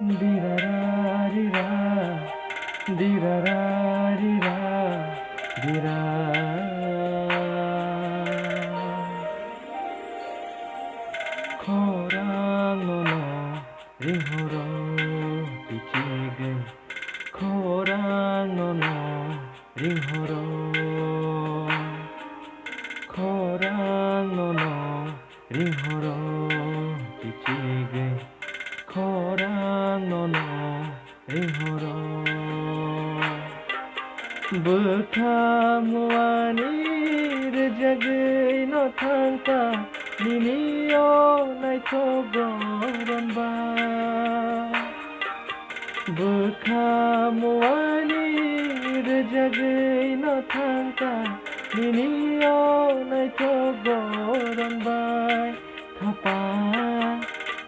Dirararira, dirararira, dira. Khorang no ringhoro kichige. Khorang no ringhoro. Khorang no ringhoro kichige. Khorang no ringhoro. Bukhamuanir jagai no thangta ninio naithogoron ba. Bukhamuanir jagai no thangta ninio naithogoron ba. Thapa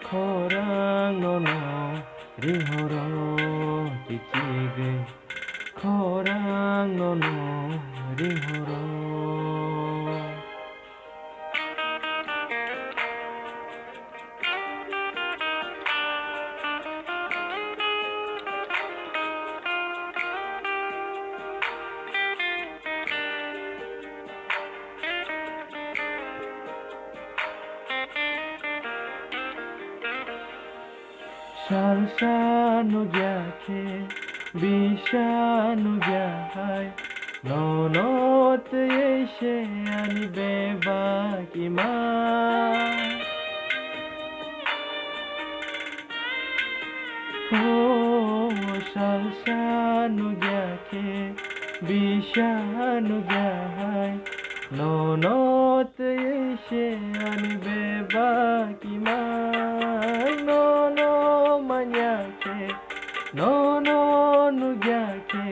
khorang no ringhoro kichige. Khorang no ringhoro. Salsa no gyake, bisha no gyahai. No te yeshe ani beba kima. Oh, salsa no gyake, bisha no gyahai. No te yeshe ani beba kima. No nugyake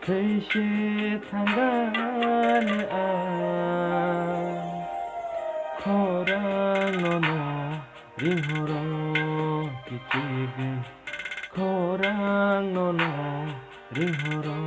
kaise thangane a. Khorang no ringhoro kichige. Khorang no ringhoro.